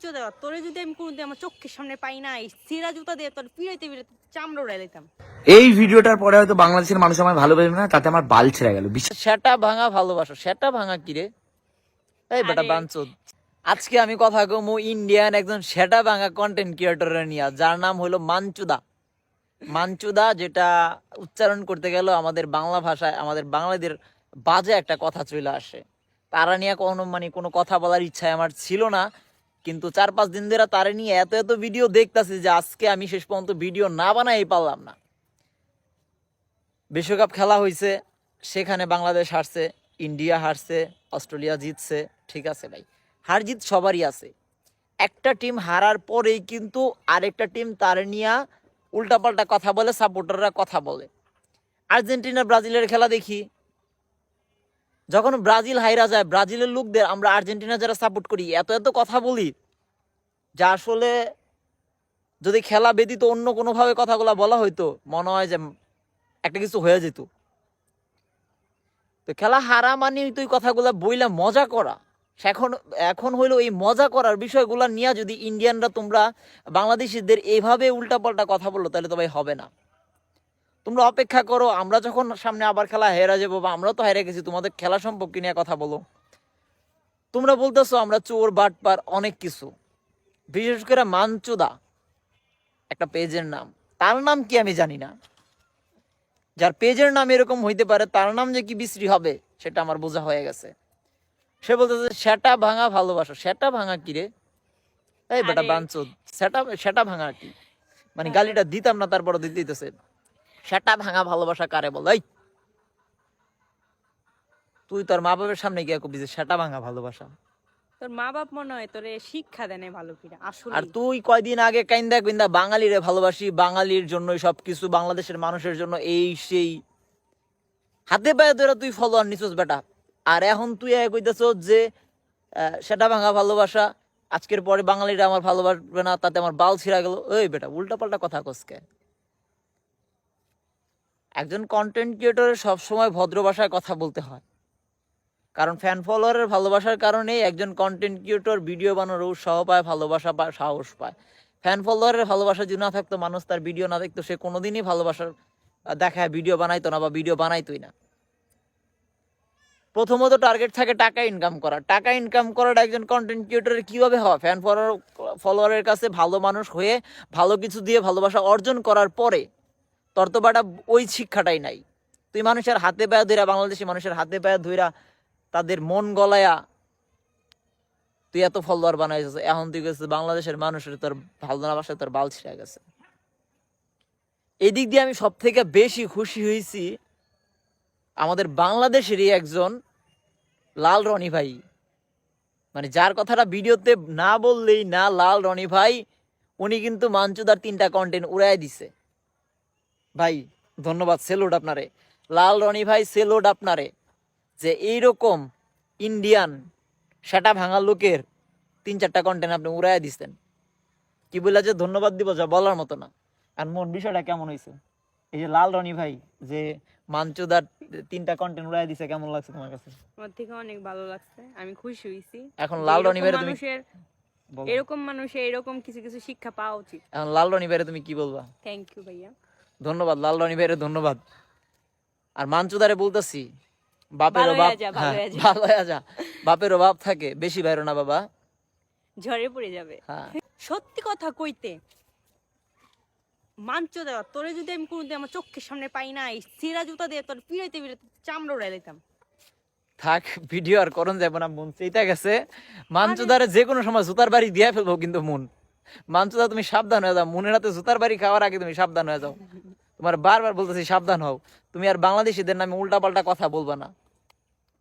মাঞ্চো দেওয়া তোরে যদি আমি কোনোদিন আমার চোখের সামনে পাই না এই সিরা জুতা দিয়ে তোর পিড়াইতে পিড়াইতে চামড়া উড়াই দিতাম। এই ভিডিওটার পরে হয়তো বাংলাদেশের মানুষ আমায় ভালোবাসবে না, তাতে আমার বাল ছেড়ে গেল। সেটা ভাঙা ভালোবাসা, সেটা ভাঙা কি রে? এই বেটা আরে। বাঞ্চোদ, আজকে আমি কথা কমু ইন্ডিয়ান একজন সেটা ভাঙা কন্টেন্ট ক্রিয়েটরের নিয়ে, যার নাম হলো মাঞ্চুদা। মাঞ্চুদা, যেটা উচ্চারণ করতে গেল আমাদের বাংলা ভাষায় আমাদের বাঙালিদের বাজে একটা কথা চলে আসে। তারা নিয়ে কোনো কথা বলার ইচ্ছা আমার ছিল না, কিন্তু 4-5 দিন ধরে তারা নিয়ে এত এত ভিডিও দেখতেছি যে আজকে আমি শেষ পর্যন্ত ভিডিও না বানাই পারলাম না। বিশ্বকাপ খেলা হয়েছে, সেখানে বাংলাদেশ হারছে, ইন্ডিয়া হারছে, অস্ট্রেলিয়া জিতছে। ঠিক আছে ভাই, হার জিত সবারই আছে। একটা টিম হারার পরেই কিন্তু আরেকটা টিম তার নিয়ে উল্টাপাল্টা কথা বলে, সাপোর্টাররা কথা বলে। আর্জেন্টিনা ব্রাজিলের খেলা দেখি, যখন ব্রাজিল হাইরা যায়, ব্রাজিলের লোকদের আমরা আর্জেন্টিনা যারা সাপোর্ট করি এত এত কথা বলি, যা আসলে যদি খেলা ব্যতীত অন্য কোনোভাবে কথাগুলো বলা হইতো মনে হয় যে একটা কিছু হয়ে যেত। তো খেলা হারা মানে তুই কথাগুলো বইলা মজা করা। এখন এখন হইলো এই মজা করার বিষয়গুলো নিয়ে যদি ইন্ডিয়ানরা তোমরা বাংলাদেশিদের এইভাবে উল্টাপাল্টা কথা বললো তাহলে তো ভাই হবে না। তোমরা অপেক্ষা করো, আমরা যখন সামনে আবার খেলা হেরা যাবো, বা আমরা তো হেরে গেছি, তোমাদের খেলা সম্পর্কে নিয়ে কথা বলো। তোমরা বলতেছো আমরা চোর বাটপার অনেক কিছু, বিশেষ করে মাঞ্চুদা একটা পেজের নাম, তার নাম কি আমি জানি না। যার পেজের নাম এরকম হইতে পারে তার নাম যে কি বিশ্রী হবে সেটা আমার বোঝা হয়ে গেছে। সে বলতেছে সেটা ভাঙা ভালোবাসা, সেটা ভাঙা কি রে? এই বেটা আরে। বাঞ্চোদ, সেটা সেটা ভাঙা কি? মানে গালিটা দিতাম না, তারপর দিতে দিতেছে। সেটা ভাঙা ভালোবাসা কারে বল? এই তুই তোর মা বাবার সামনে গিয়ে কবি যে সেটা ভাঙা ভালোবাসা। তোর মা বাপ মনে হয় তোরে শিক্ষা দেয় নাই ভালো করে আসলে। আর তুই কয়দিন আগে কাইন্দা কাইন্দা বাঙালিরে ভালোবাসি, বাঙালির জন্যই সবকিছু, বাংলাদেশের মানুষের জন্য এই সেই, হাতে পায়ে ধরে তুই ফলোয়ার নিছিস বেটা। আর এখন তুই কইতেছ যে সেটা ভাঙা ভালোবাসা, আজকের পরে বাঙালিরা আমার ভালোবাসবে না, তাতে আমার বাল ছিঁড়া গেল। ওই বেটা উল্টা পাল্টা কথা কসকে। একজন কন্টেন্ট ক্রিয়েটরের সবসময় ভদ্র ভাষায় কথা বলতে হয়, কারণ ফ্যান ফলোয়ারের ভালোবাসার কারণেই একজন কন্টেন্ট ক্রিয়েটর ভিডিও বানানোর উৎসাহ পায়, ভালোবাসা পায়, সাহস পায়। ফ্যান ফলোয়ারের ভালোবাসা যদি না থাকতো, মানুষ তার ভিডিও না দেখতো, সে কোনোদিনই ভালোবাসার দেখায় ভিডিও বানাইতো না, বা ভিডিও বানাইতোই না। প্রথমত টার্গেট থাকে টাকা ইনকাম করা। টাকা ইনকাম করাটা একজন কন্টেন্ট ক্রিয়েটরের কীভাবে হয়? ফ্যান ফলোয়ারের কাছে ভালো মানুষ হয়ে ভালো কিছু দিয়ে ভালোবাসা অর্জন করার পরে। তোর তো বাটা ওই শিক্ষাটাই নাই। তুই মানুষের হাতে পায়ে ধইরা, বাংলাদেশি মানুষের হাতে পায়ে ধইরা তাদের মন গলায়া তুই এত ফলোয়ার বানাইছিস। এখন তুই গেছিস বাংলাদেশের মানুষের তোর ভালো না বাসায় তোর বাল ছিঁড়ে গেছে। এই দিক দিয়ে আমি সব থেকে বেশি খুশি হয়েছি আমাদের বাংলাদেশেরই একজন লাল রনি ভাই, মানে যার কথাটা ভিডিওতে না বললেই না, লাল রনি ভাই। উনি কিন্তু মাঞ্চুদার 3টা কন্টেন্ট উড়াই দিছে। ভাই ধন্যবাদ, সেলুট আপনারে লাল রনি ভাই, সেলুট আপনারে, যে এইরকম ইন্ডিয়ান সেটা ভাঙা লোকের 3-4টা কন্টেন্ট আপনি উড়াই দিচ্ছেন। কি বলে যে ধন্যবাদ দিব যা বলার মতো না। আর মোর বিষয়টা কেমন হয়েছে, এই যে লাল রনি ভাই যে মাঞ্চুদার 3টা কন্টেন্ট উড়াই দিছে, কেমন লাগছে তোমার কাছে? আমার থেকে অনেক ভালো লাগছে, আমি খুশি হইছি। এখন লাল রনি ভাইরে তুমি মানুষের এরকম মানুষের এরকম কিছু কিছু শিক্ষা পাওয়া উচিত। এখন লাল রনি ভাইরে তুমি কি বলবা? থ্যাংক ইউ ভাইয়া, ধন্যবাদ লাল রনি ভাইরে, ধন্যবাদ। আর মাঞ্চুদারে বলতেছি বাপের ভালো বাপ, হয়ে যা, ভালো হয়ে যা। ভালো হয়ে যা, বাপের বাপ থাকে, বেশি বাইরো না বাবা। ঝড়ে পড়ে যাবে। হ্যাঁ, সত্যি কথা কইতে মাঞ্চো দেওয়া তোরে যদি আমি কোনোদিন আমার চোখের সামনে পাই না এই সিরা জুতা দিয়ে তোর পিড়াইতে পিড়াইতে চামড়া উড়াই দিতাম। থাক ভিডিও আর করন যাবো না, মন চেইতা গেছে। মাঞ্চুদারে যে কোনো সময় জুতার বাড়ি দিয়ে ফেলবো, কিন্তু মন মাঞ্চুদা তুমি সাবধান হয়ে যাও, মনের হাতে জুতার বাড়ি খাওয়ার আগে তুমি সাবধান হয়ে যাও। তোমার বারবার বলতেছি সাবধান হও, তুমি আর বাংলাদেশিদের নামে উল্টাপাল্টা কথা বলবা না,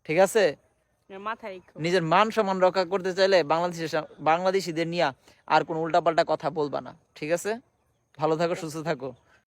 ঠিক আছে? মাথায় রেখো। নিজের মান সম্মান রক্ষা করতে চাইলে বাংলাদেশিদের নিয়ে আর কোনো উল্টাপাল্টা কথা বলবা না, ঠিক আছে? ভালো থাকো, সুস্থ থাকো।